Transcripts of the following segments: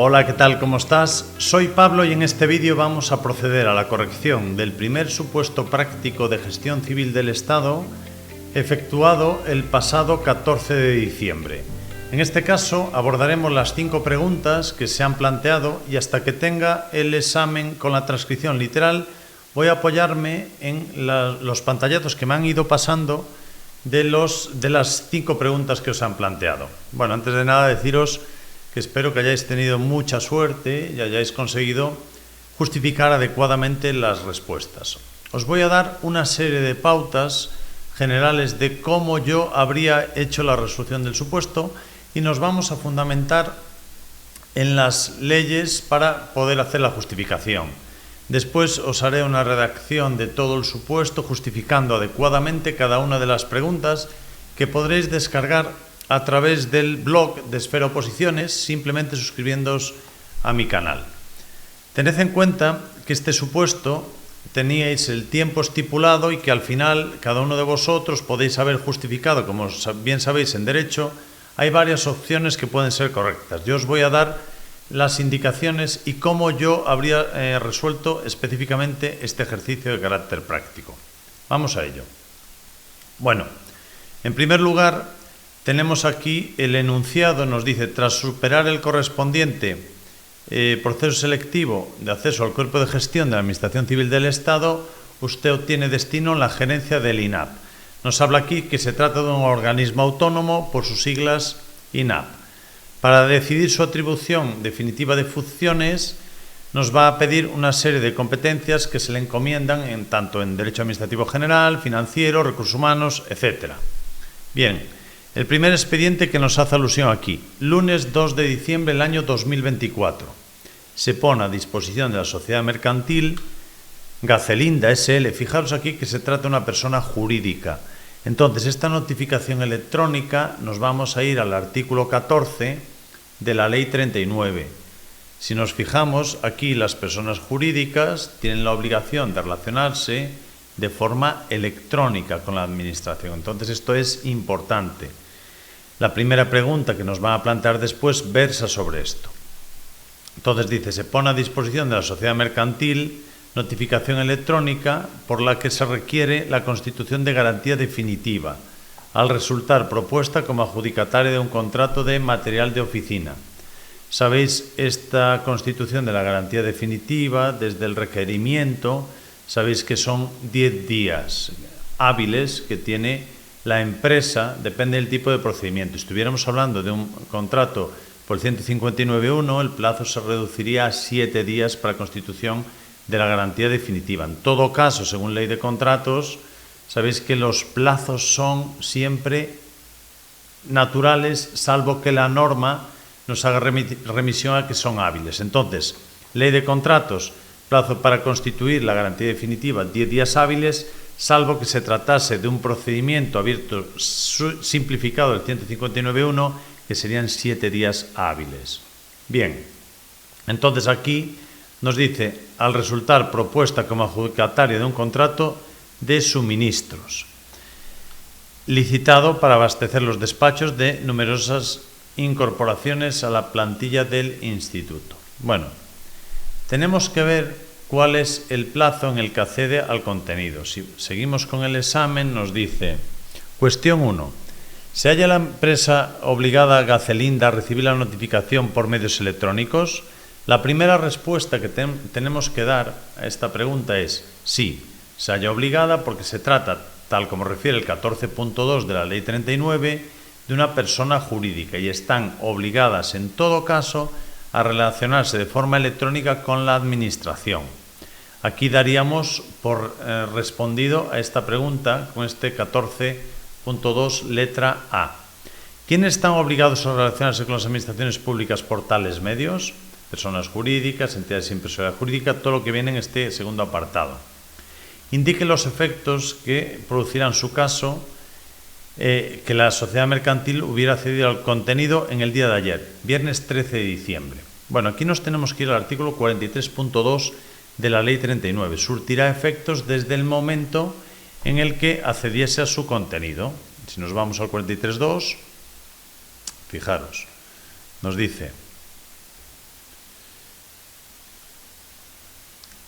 Hola, ¿qué tal? ¿Cómo estás? Soy Pablo y en este vídeo vamos a proceder a la corrección del primer supuesto práctico de gestión civil del Estado efectuado el pasado 14 de diciembre. En este caso abordaremos las 5 preguntas que se han planteado y hasta que tenga el examen con la transcripción literal voy a apoyarme en los pantallazos que me han ido pasando de las 5 preguntas que os han planteado. Bueno, antes de nada deciros que espero que hayáis tenido mucha suerte y hayáis conseguido justificar adecuadamente las respuestas. Os voy a dar una serie de pautas generales de cómo yo habría hecho la resolución del supuesto y nos vamos a fundamentar en las leyes para poder hacer la justificación. Después os haré una redacción de todo el supuesto justificando adecuadamente cada una de las preguntas que podréis descargar a través del blog de Esfera Oposiciones simplemente suscribiéndoos a mi canal. Tened en cuenta que este supuesto teníais el tiempo estipulado y que al final cada uno de vosotros podéis haber justificado, como bien sabéis en derecho, hay varias opciones que pueden ser correctas. Yo os voy a dar las indicaciones y cómo yo habría resuelto específicamente este ejercicio de carácter práctico. Vamos a ello. Bueno, en primer lugar, tenemos aquí el enunciado, nos dice, tras superar el correspondiente proceso selectivo de acceso al cuerpo de gestión de la Administración Civil del Estado, usted obtiene destino en la gerencia del INAP. Nos habla aquí que se trata de un organismo autónomo por sus siglas INAP. Para decidir su atribución definitiva de funciones, nos va a pedir una serie de competencias que se le encomiendan tanto en Derecho Administrativo General, Financiero, Recursos Humanos, etc. Bien, el primer expediente que nos hace alusión aquí, lunes 2 de diciembre del año 2024. Se pone a disposición de la sociedad mercantil Gacelinda SL. Fijaros aquí que se trata de una persona jurídica. Entonces, esta notificación electrónica nos vamos a ir al artículo 14 de la Ley 39. Si nos fijamos, aquí las personas jurídicas tienen la obligación de relacionarse de forma electrónica con la Administración. Entonces, esto es importante. La primera pregunta que nos van a plantear después versa sobre esto. Entonces dice, se pone a disposición de la sociedad mercantil notificación electrónica por la que se requiere la constitución de garantía definitiva al resultar propuesta como adjudicataria de un contrato de material de oficina. Sabéis, esta constitución de la garantía definitiva, desde el requerimiento, sabéis que son 10 días hábiles que tiene la empresa, depende del tipo de procedimiento. Si estuviéramos hablando de un contrato por el 159.1, el plazo se reduciría a 7 días para constitución de la garantía definitiva. En todo caso, según ley de contratos, sabéis que los plazos son siempre naturales, salvo que la norma nos haga remisión a que son hábiles. Entonces, ley de contratos, plazo para constituir la garantía definitiva, 10 días hábiles, salvo que se tratase de un procedimiento abierto simplificado del 159.1, que serían 7 días hábiles. Bien, entonces aquí nos dice, al resultar propuesta como adjudicataria de un contrato de suministros, licitado para abastecer los despachos de numerosas incorporaciones a la plantilla del instituto. Bueno, tenemos que ver cuál es el plazo en el que accede al contenido. Si seguimos con el examen, nos dice, cuestión 1. ¿Se halla la empresa obligada Gacelinda a recibir la notificación por medios electrónicos? La primera respuesta que tenemos que dar a esta pregunta es sí, se halla obligada porque se trata, tal como refiere el 14.2 de la Ley 39, de una persona jurídica y están obligadas en todo caso a relacionarse de forma electrónica con la Administración. Aquí daríamos por respondido a esta pregunta con este 14.2 letra A. ¿Quiénes están obligados a relacionarse con las administraciones públicas por tales medios? Personas jurídicas, entidades sin personalidad jurídica, todo lo que viene en este segundo apartado. Indique los efectos que producirá en su caso que la sociedad mercantil hubiera accedido al contenido en el día de ayer, viernes 13 de diciembre. Bueno, aquí nos tenemos que ir al artículo 43.2 de la Ley 39. Surtirá efectos desde el momento en el que accediese a su contenido. Si nos vamos al 43.2, fijaros, nos dice,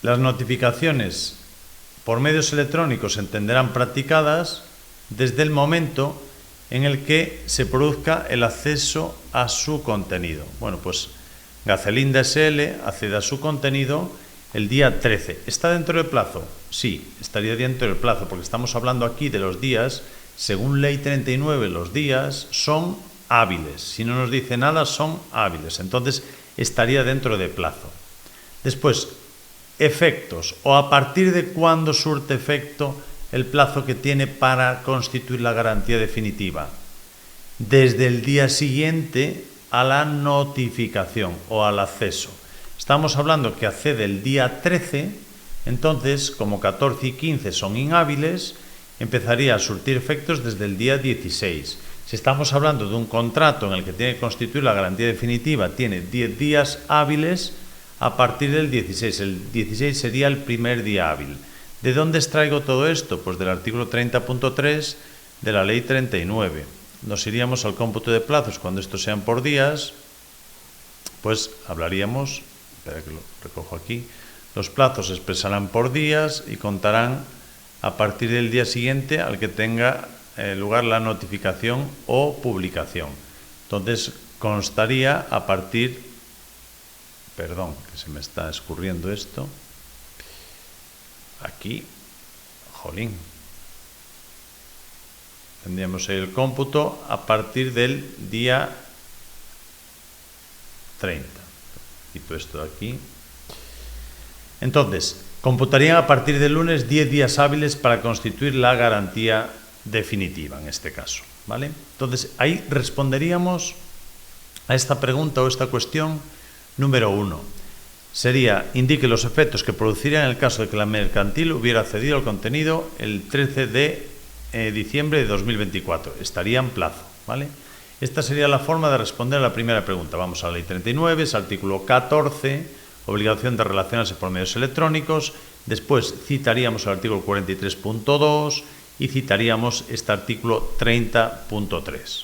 Las notificaciones por medios electrónicos se entenderán practicadas desde el momento en el que se produzca el acceso a su contenido. Bueno, pues Gacelinda SL accede a su contenido el día 13. ¿Está dentro del plazo? Sí, estaría dentro del plazo, porque estamos hablando aquí de los días. Según Ley 39, los días son hábiles. Si no nos dice nada, son hábiles. Entonces, estaría dentro de plazo. Después, efectos, o a partir de cuándo surte efecto el plazo que tiene para constituir la garantía definitiva. Desde el día siguiente a la notificación o al acceso. Estamos hablando que accede el día 13, entonces, como 14 y 15 son inhábiles, empezaría a surtir efectos desde el día 16. Si estamos hablando de un contrato en el que tiene que constituir la garantía definitiva, tiene 10 días hábiles a partir del 16. El 16 sería el primer día hábil. ¿De dónde extraigo todo esto? Pues del artículo 30.3 de la Ley 39. Nos iríamos al cómputo de plazos cuando estos sean por días, pues hablaríamos, espera que lo recojo aquí, los plazos se expresarán por días y contarán a partir del día siguiente al que tenga lugar la notificación o publicación. Entonces constaría a partir, perdón, que se me está escurriendo esto, aquí, jolín, tendríamos el cómputo a partir del día 30. Quito esto de aquí. Entonces, computarían a partir del lunes 10 días hábiles para constituir la garantía definitiva, en este caso, ¿vale? Entonces, ahí responderíamos a esta pregunta o esta cuestión número 1. Sería, indique los efectos que produciría en el caso de que la mercantil hubiera accedido al contenido el 13 de diciembre de 2024. Estaría en plazo, ¿vale? Esta sería la forma de responder a la primera pregunta. Vamos a la Ley 39, es artículo 14, obligación de relacionarse por medios electrónicos. Después citaríamos el artículo 43.2 y citaríamos este artículo 30.3.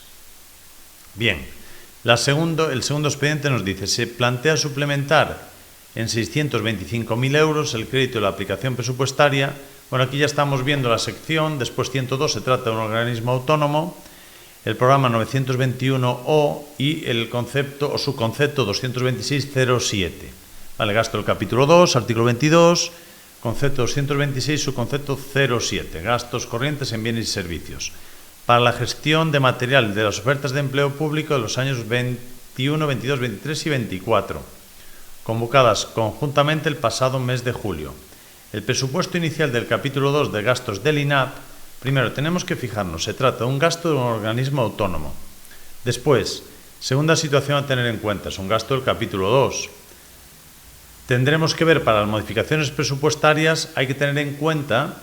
Bien, el segundo expediente nos dice, se plantea suplementar en 625.000 euros el crédito de la aplicación presupuestaria. Bueno, aquí ya estamos viendo la sección, después 102 se trata de un organismo autónomo, el programa 921O y el concepto o subconcepto 226.07. Vale, gasto del capítulo 2, artículo 22, concepto 226, subconcepto 07, gastos corrientes en bienes y servicios. Para la gestión de material de las ofertas de empleo público de los años 21, 22, 23 y 24, convocadas conjuntamente el pasado mes de julio. El presupuesto inicial del capítulo 2 de gastos del INAP, primero tenemos que fijarnos, se trata de un gasto de un organismo autónomo. Después, segunda situación a tener en cuenta, es un gasto del capítulo 2. Tendremos que ver para las modificaciones presupuestarias, hay que tener en cuenta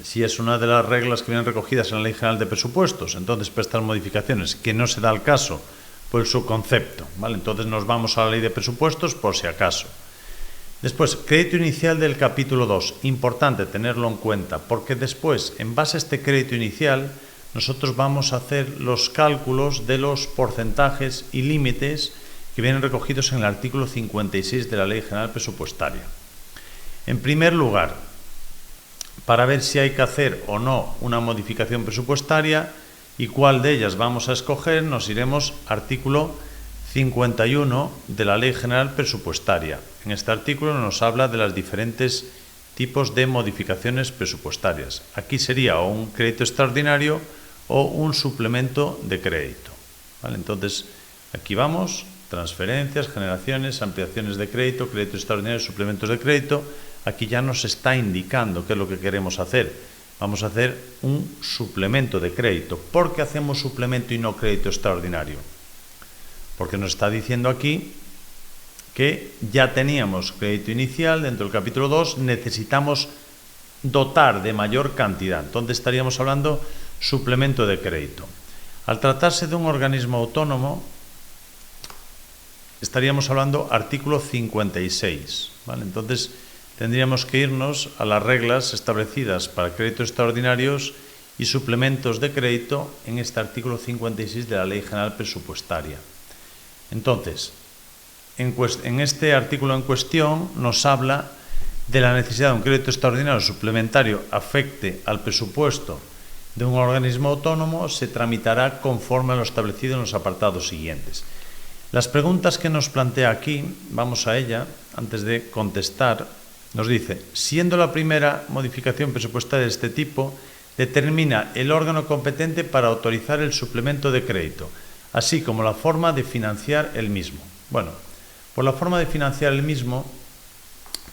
si es una de las reglas que vienen recogidas en la Ley General de Presupuestos. Entonces, para estas modificaciones, que no se da el caso por el subconcepto, ¿vale? Entonces nos vamos a la Ley de Presupuestos por si acaso. Después, crédito inicial del capítulo 2. Importante tenerlo en cuenta, porque después, en base a este crédito inicial, nosotros vamos a hacer los cálculos de los porcentajes y límites que vienen recogidos en el artículo 56 de la Ley General Presupuestaria. En primer lugar, para ver si hay que hacer o no una modificación presupuestaria y cuál de ellas vamos a escoger, nos iremos artículo 51 de la Ley General Presupuestaria. En este artículo nos habla de los diferentes tipos de modificaciones presupuestarias. Aquí sería o un crédito extraordinario o un suplemento de crédito, ¿vale? Entonces, aquí vamos, transferencias, generaciones, ampliaciones de crédito, crédito extraordinario, suplementos de crédito. Aquí ya nos está indicando qué es lo que queremos hacer. Vamos a hacer un suplemento de crédito. ¿Por qué hacemos suplemento y no crédito extraordinario? Porque nos está diciendo aquí que ya teníamos crédito inicial dentro del capítulo 2, necesitamos dotar de mayor cantidad. Entonces estaríamos hablando suplemento de crédito. Al tratarse de un organismo autónomo, estaríamos hablando artículo 56, ¿vale? Entonces tendríamos que irnos a las reglas establecidas para créditos extraordinarios y suplementos de crédito en este artículo 56 de la Ley General Presupuestaria. Entonces, en este artículo en cuestión nos habla de la necesidad de un crédito extraordinario suplementario afecte al presupuesto de un organismo autónomo, se tramitará conforme a lo establecido en los apartados siguientes. Las preguntas que nos plantea aquí, vamos a ella, antes de contestar, nos dice, siendo la primera modificación presupuestaria de este tipo, determina el órgano competente para autorizar el suplemento de crédito, así como la forma de financiar el mismo. Bueno, por la forma de financiar el mismo,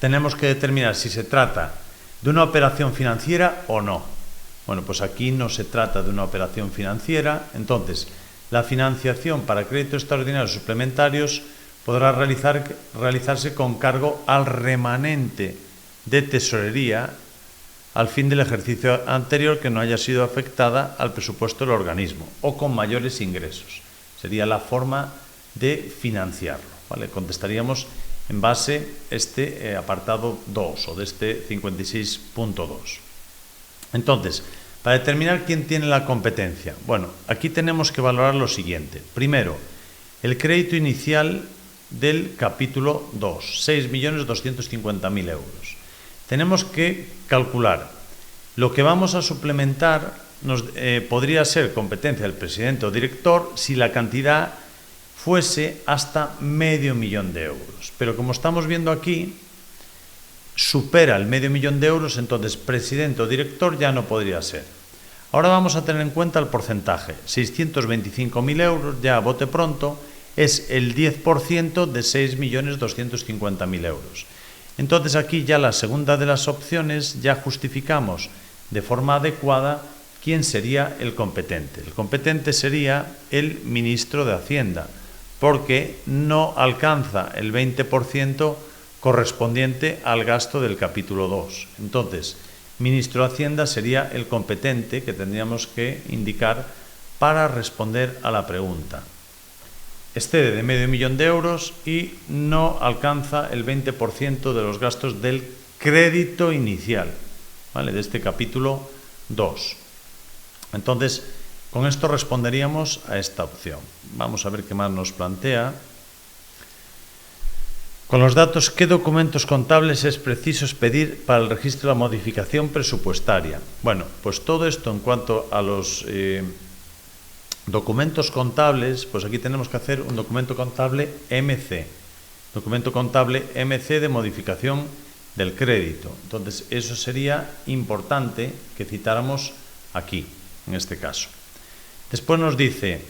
tenemos que determinar si se trata de una operación financiera o no. Bueno, pues aquí no se trata de una operación financiera, entonces la financiación para créditos extraordinarios suplementarios podrá realizarse con cargo al remanente de tesorería al fin del ejercicio anterior que no haya sido afectada al presupuesto del organismo o con mayores ingresos. Sería la forma de financiarlo, ¿vale? Contestaríamos en base a este apartado 2 o de este 56.2. Entonces, para determinar quién tiene la competencia, bueno, aquí tenemos que valorar lo siguiente. Primero, el crédito inicial del capítulo 2, 6.250.000 euros. Tenemos que calcular lo que vamos a suplementar. Podría ser competencia del presidente o director si la cantidad fuese hasta $500.000 de euros. Pero como estamos viendo aquí, supera el $500.000 de euros, entonces presidente o director ya no podría ser. Ahora vamos a tener en cuenta el porcentaje. 625.000 euros, ya a bote pronto, es el 10% de 6.250.000 euros. Entonces aquí ya la segunda de las opciones ya justificamos de forma adecuada quién sería el competente. El competente sería el ministro de Hacienda, porque no alcanza el 20% correspondiente al gasto del capítulo 2. Entonces, ministro de Hacienda sería el competente que tendríamos que indicar para responder a la pregunta. Excede de $500.000 de euros y no alcanza el 20% de los gastos del crédito inicial, ¿vale?, de este capítulo 2. Entonces, con esto responderíamos a esta opción. Vamos a ver qué más nos plantea. Con los datos, ¿qué documentos contables es preciso expedir para el registro de la modificación presupuestaria? Bueno, pues todo esto en cuanto a los documentos contables, pues aquí tenemos que hacer un documento contable MC. Documento contable MC de modificación del crédito. Entonces, eso sería importante que citáramos aquí, en este caso. Después nos dice,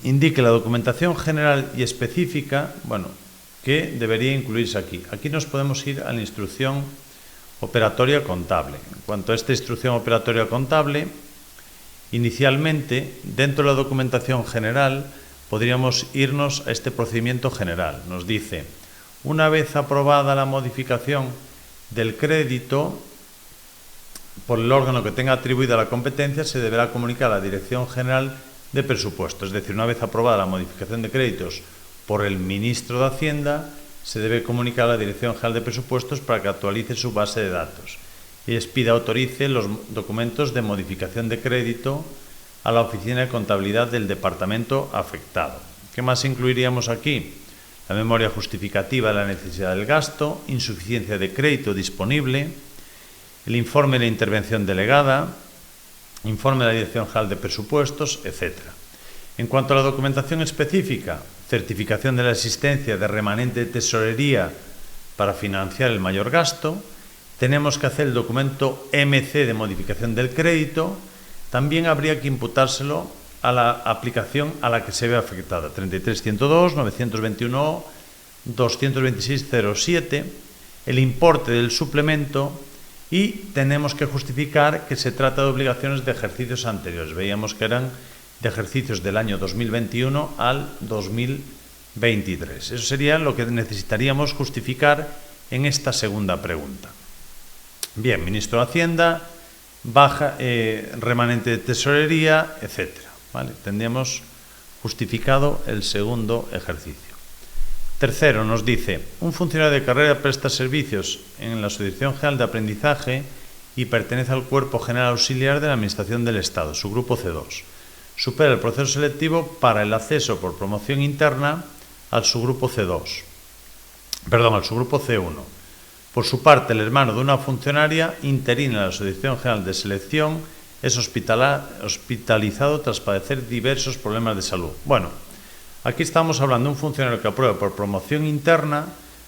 indique la documentación general y específica, bueno, que debería incluirse aquí. Aquí nos podemos ir a la instrucción operatoria contable. En cuanto a esta instrucción operatoria contable, inicialmente, dentro de la documentación general, podríamos irnos a este procedimiento general. Nos dice, una vez aprobada la modificación del crédito por el órgano que tenga atribuida la competencia, se deberá comunicar a la Dirección General de Presupuestos. Es decir, una vez aprobada la modificación de créditos por el ministro de Hacienda, se debe comunicar a la Dirección General de Presupuestos para que actualice su base de datos y expida, autorice los documentos de modificación de crédito a la Oficina de Contabilidad del departamento afectado. ¿Qué más incluiríamos aquí? La memoria justificativa de la necesidad del gasto, insuficiencia de crédito disponible, el informe de la intervención delegada, informe de la Dirección General de Presupuestos, etc. En cuanto a la documentación específica, certificación de la existencia de remanente de tesorería para financiar el mayor gasto, tenemos que hacer el documento MC de modificación del crédito. También habría que imputárselo a la aplicación a la que se ve afectada, 33.102, 921, 226.07, el importe del suplemento, y tenemos que justificar que se trata de obligaciones de ejercicios anteriores. Veíamos que eran de ejercicios del año 2021 al 2023. Eso sería lo que necesitaríamos justificar en esta segunda pregunta. Bien, ministro de Hacienda, baja remanente de tesorería, etc. ¿Vale? Tendríamos justificado el segundo ejercicio. Tercero, nos dice, un funcionario de carrera presta servicios en la Asociación General de Aprendizaje y pertenece al Cuerpo General Auxiliar de la Administración del Estado, su grupo C2. Supera el proceso selectivo para el acceso por promoción interna al subgrupo C2. Perdón, al subgrupo C1. Por su parte, el hermano de una funcionaria interina en la Asociación General de Selección es hospitalizado tras padecer diversos problemas de salud. Bueno, aquí estamos hablando de un funcionario que aprueba por promoción interna.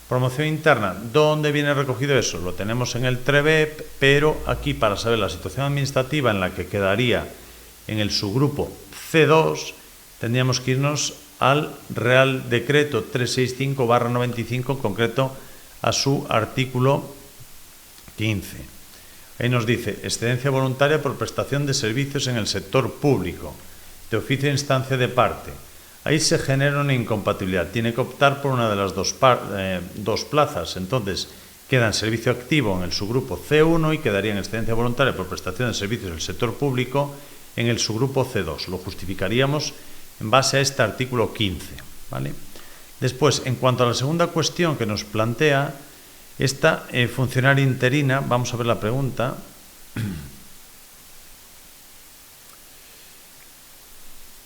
Promoción interna, ¿dónde viene recogido eso? Lo tenemos en el TREBEP, pero aquí para saber la situación administrativa en la que quedaría en el subgrupo C2, tendríamos que irnos al Real Decreto 365/95, en concreto a su artículo 15. Ahí nos dice, excedencia voluntaria por prestación de servicios en el sector público, de oficio e instancia de parte. Ahí se genera una incompatibilidad, tiene que optar por una de las dos plazas, entonces queda en servicio activo en el subgrupo C1 y quedaría en excedencia voluntaria por prestación de servicios del sector público en el subgrupo C2. Lo justificaríamos en base a este artículo 15, ¿vale? Después, en cuanto a la segunda cuestión que nos plantea, esta funcionaria interina, vamos a ver la pregunta.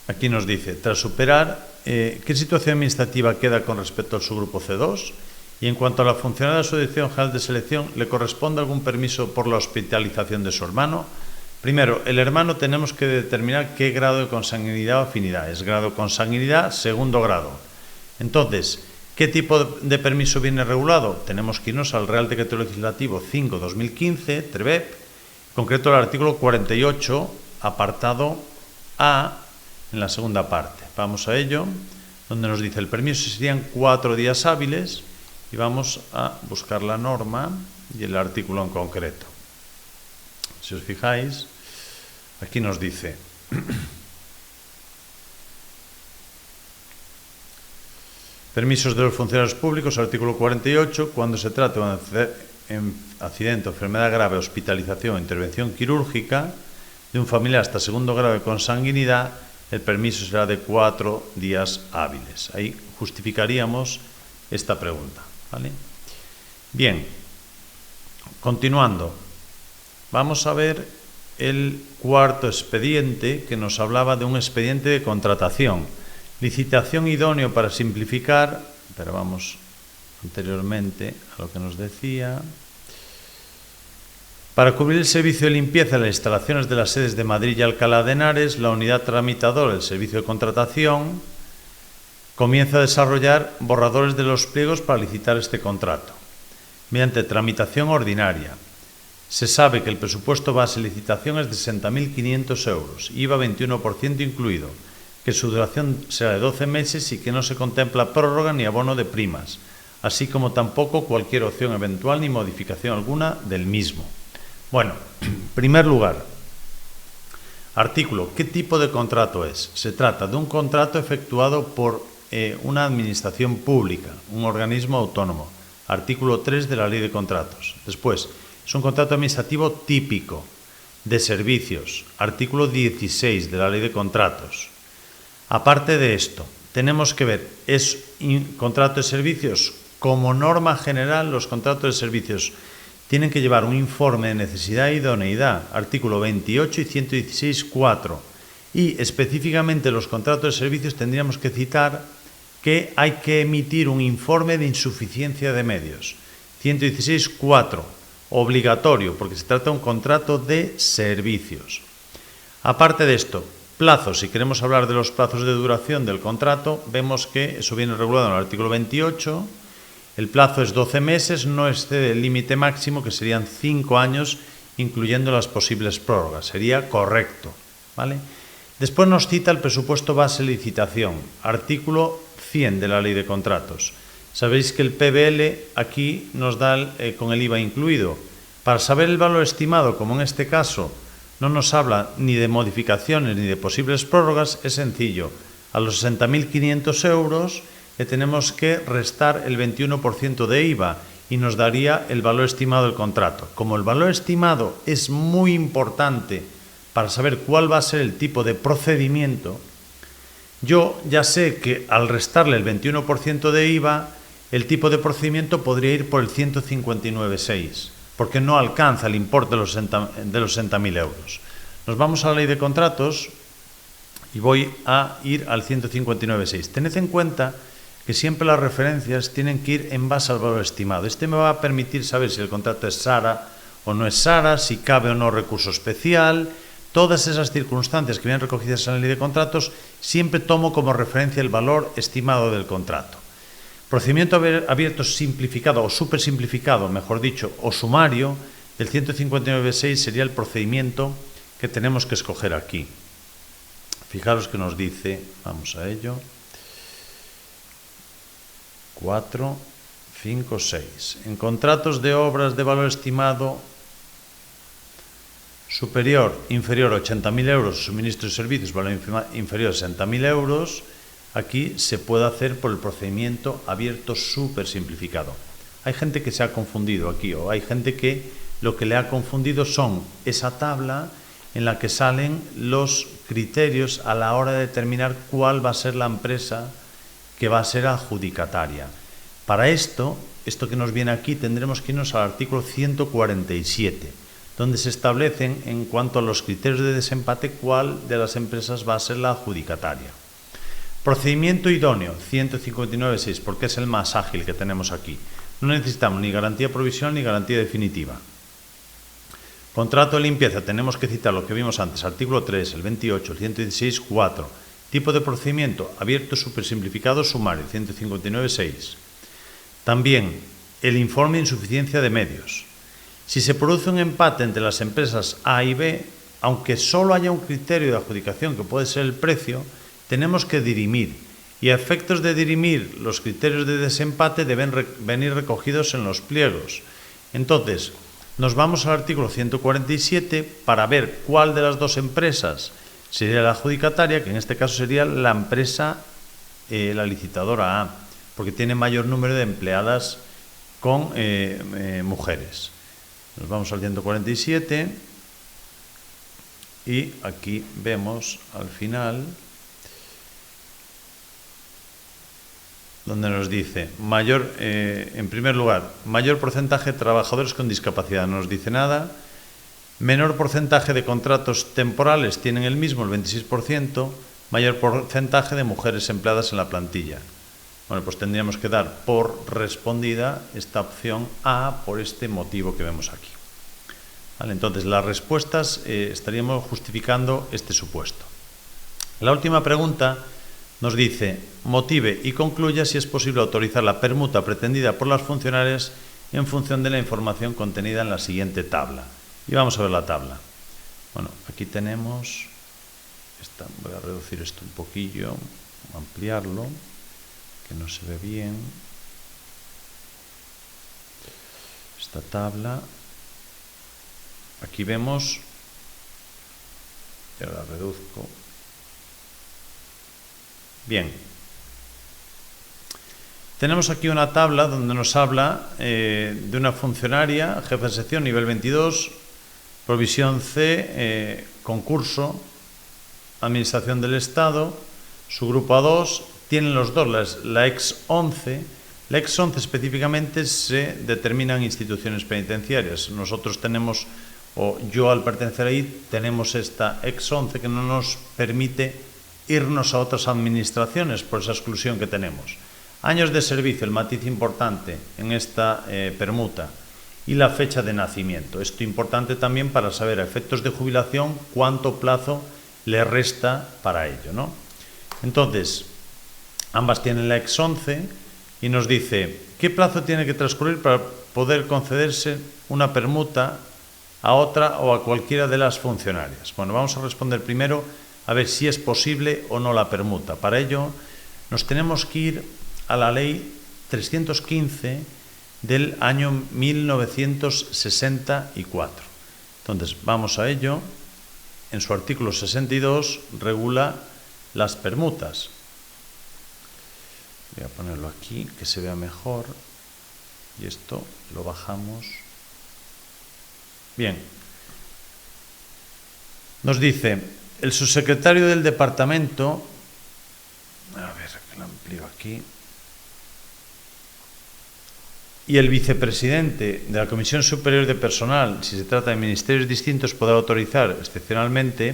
Aquí nos dice, tras superar, ¿qué situación administrativa queda con respecto al subgrupo C2? Y en cuanto a la funcionaria de la Asociación General de Selección, ¿le corresponde algún permiso por la hospitalización de su hermano? Primero, el hermano tenemos que determinar qué grado de consanguinidad o afinidad. Es grado de consanguinidad, segundo grado. Entonces, ¿qué tipo de permiso viene regulado? Tenemos que irnos al Real Decreto Legislativo 5/2015, TREBEP, en concreto el artículo 48, apartado A, en la segunda parte. Vamos a ello, donde nos dice el permiso serían 4 días hábiles y vamos a buscar la norma y el artículo en concreto. Si os fijáis, aquí nos dice permisos de los funcionarios públicos, artículo 48, cuando se trate de un accidente, enfermedad grave, hospitalización o intervención quirúrgica de un familiar hasta segundo grado de consanguinidad, el permiso será de 4 días hábiles. Ahí justificaríamos esta pregunta, ¿vale? Bien, continuando, vamos a ver el cuarto expediente que nos hablaba de un expediente de contratación. Licitación idóneo para simplificar, pero vamos anteriormente a lo que nos decía. Para cubrir el servicio de limpieza de las instalaciones de las sedes de Madrid y Alcalá de Henares, la unidad tramitadora del servicio de contratación comienza a desarrollar borradores de los pliegos para licitar este contrato, mediante tramitación ordinaria. Se sabe que el presupuesto base de licitación es de 60.500 euros, IVA 21% incluido, que su duración será de 12 meses y que no se contempla prórroga ni abono de primas, así como tampoco cualquier opción eventual ni modificación alguna del mismo. Bueno, en primer lugar, artículo, ¿qué tipo de contrato es? Se trata de un contrato efectuado por una administración pública, un organismo autónomo, artículo 3 de la Ley de Contratos. Después, es un contrato administrativo típico de servicios, artículo 16 de la Ley de Contratos. Aparte de esto, tenemos que ver, es un contrato de servicios, como norma general, los contratos de servicios tienen que llevar un informe de necesidad e idoneidad, artículo 28 y 116.4. Y específicamente los contratos de servicios tendríamos que citar que hay que emitir un informe de insuficiencia de medios. 116.4, obligatorio, porque se trata de un contrato de servicios. Aparte de esto, plazos, si queremos hablar de los plazos de duración del contrato, vemos que eso viene regulado en el artículo 28. El plazo es 12 meses, no excede el límite máximo, que serían 5 años, incluyendo las posibles prórrogas. Sería correcto, ¿vale? Después nos cita el presupuesto base de licitación, artículo 100 de la Ley de Contratos. Sabéis que el PBL aquí nos da con el IVA incluido. Para saber el valor estimado, como en este caso no nos habla ni de modificaciones ni de posibles prórrogas, es sencillo. A los 60.500 euros le tenemos que restar el 21% de IVA y nos daría el valor estimado del contrato. Como el valor estimado es muy importante para saber cuál va a ser el tipo de procedimiento, yo ya sé que al restarle el 21% de IVA, el tipo de procedimiento podría ir por el 159.6, porque no alcanza el importe de los 60.000 euros. Nos vamos a la Ley de Contratos y voy a ir al 159.6. Tened en cuenta que siempre las referencias tienen que ir en base al valor estimado. Este me va a permitir saber si el contrato es SARA o no es SARA, si cabe o no recurso especial. Todas esas circunstancias que vienen recogidas en la ley de contratos, siempre tomo como referencia el valor estimado del contrato. Procedimiento abierto simplificado o súper simplificado, mejor dicho, o sumario, el 159.6 sería el procedimiento que tenemos que escoger aquí. Fijaros que nos dice, vamos a ello, 4, 5, 6. En contratos de obras de valor estimado superior, inferior a 80.000 euros, suministros y servicios, valor inferior a 60.000 euros, aquí se puede hacer por el procedimiento abierto súper simplificado. Hay gente que se ha confundido aquí, o hay gente que lo que le ha confundido son esa tabla en la que salen los criterios a la hora de determinar cuál va a ser la empresa que va a ser adjudicataria. Para esto que nos viene aquí, tendremos que irnos al artículo 147, donde se establecen, en cuanto a los criterios de desempate, cuál de las empresas va a ser la adjudicataria. Procedimiento idóneo, 159.6, porque es el más ágil que tenemos aquí. No necesitamos ni garantía provisional ni garantía definitiva. Contrato de limpieza, tenemos que citar lo que vimos antes, artículo 3, el 28, el 116, 4. Tipo de procedimiento, abierto, supersimplificado, sumario, 159.6. También el informe de insuficiencia de medios. Si se produce un empate entre las empresas A y B, aunque solo haya un criterio de adjudicación que puede ser el precio, tenemos que dirimir. Y a efectos de dirimir, los criterios de desempate deben venir recogidos en los pliegos. Entonces, nos vamos al artículo 147 para ver cuál de las dos empresas sería la adjudicataria, que en este caso sería la empresa, la licitadora A, porque tiene mayor número de empleadas con mujeres. Nos vamos al 147 y aquí vemos al final donde nos dice en primer lugar, mayor porcentaje de trabajadores con discapacidad, no nos dice nada. Menor porcentaje de contratos temporales, tienen el mismo, el 26%, mayor porcentaje de mujeres empleadas en la plantilla. Bueno, pues tendríamos que dar por respondida esta opción A por este motivo que vemos aquí. ¿Vale? Entonces, las respuestas estaríamos justificando este supuesto. La última pregunta nos dice, motive y concluya si es posible autorizar la permuta pretendida por las funcionarias en función de la información contenida en la siguiente tabla. Y vamos a ver la tabla. Bueno, aquí tenemos, voy a reducir esto un poquillo, ampliarlo, que no se ve bien. Esta tabla, aquí vemos, yo la reduzco. Bien, tenemos aquí una tabla donde nos habla de una funcionaria, jefe de sección, nivel 22, provisión C, concurso, administración del Estado, su grupo A2, tienen los dos, la ex-11. La ex-11 específicamente se determina en instituciones penitenciarias. Nosotros tenemos, o yo al pertenecer ahí, tenemos esta ex-11 que no nos permite irnos a otras administraciones por esa exclusión que tenemos. Años de servicio, el matiz importante en esta permuta, y la fecha de nacimiento. Esto es importante también para saber a efectos de jubilación cuánto plazo le resta para ello, ¿no? Entonces, ambas tienen la ex-11 y nos dice qué plazo tiene que transcurrir para poder concederse una permuta a otra o a cualquiera de las funcionarias. Bueno, vamos a responder primero a ver si es posible o no la permuta. Para ello nos tenemos que ir a la ley 315 del año 1964. Entonces vamos a ello. En su artículo 62 regula las permutas. Voy a ponerlo aquí que se vea mejor y esto lo bajamos. Bien, nos dice el subsecretario del departamento, a ver, que lo amplío aquí, y el vicepresidente de la Comisión Superior de Personal, si se trata de ministerios distintos, podrá autorizar excepcionalmente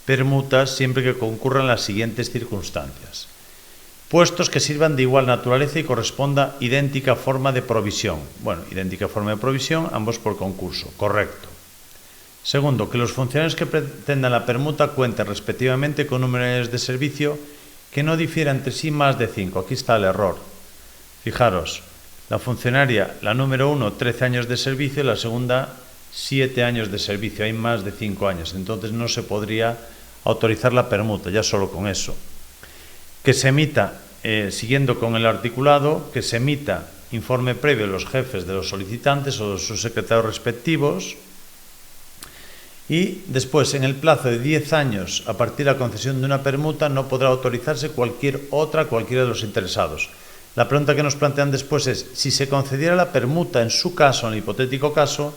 permutas siempre que concurran las siguientes circunstancias. Puestos que sirvan de igual naturaleza y corresponda idéntica forma de provisión. Bueno, idéntica forma de provisión, ambos por concurso. Correcto. Segundo, que los funcionarios que pretendan la permuta cuenten respectivamente con número de años de servicio que no difiera entre sí más de 5. Aquí está el error. Fijaros, la funcionaria, la número 1, 13 años de servicio, y la segunda, 7 años de servicio. Hay más de 5 años, entonces no se podría autorizar la permuta, ya solo con eso. Que se emita, siguiendo con el articulado, que se emita informe previo de los jefes de los solicitantes o de sus secretarios respectivos. Y después, en el plazo de 10 años a partir de la concesión de una permuta, no podrá autorizarse cualquiera de los interesados. La pregunta que nos plantean después es, si se concediera la permuta en su caso, en el hipotético caso,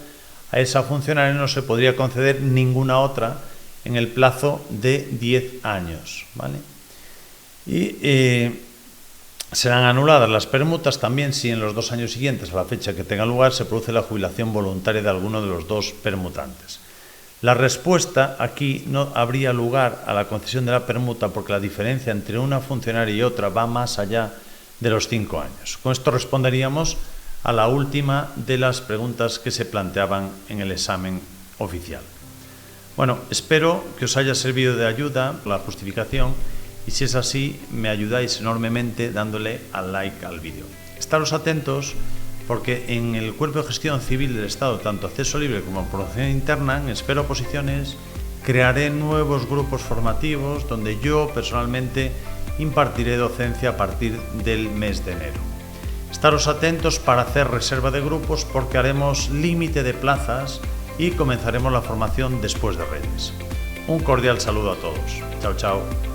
a esa funcionaria no se podría conceder ninguna otra en el plazo de 10 años, ¿vale? Y serán anuladas las permutas también si en los 2 años siguientes a la fecha que tenga lugar se produce la jubilación voluntaria de alguno de los dos permutantes. La respuesta aquí no habría lugar a la concesión de la permuta porque la diferencia entre una funcionaria y otra va más allá de los 5 años. Con esto responderíamos a la última de las preguntas que se planteaban en el examen oficial. Bueno, espero que os haya servido de ayuda la justificación y si es así, me ayudáis enormemente dándole al like al vídeo. Estaros atentos porque en el Cuerpo de Gestión Civil del Estado, tanto acceso libre como promoción interna, en Espera Oposiciones, crearé nuevos grupos formativos donde yo personalmente impartiré docencia a partir del mes de enero. Estaros atentos para hacer reserva de grupos porque haremos límite de plazas y comenzaremos la formación después de Reyes. Un cordial saludo a todos. Chao, chao.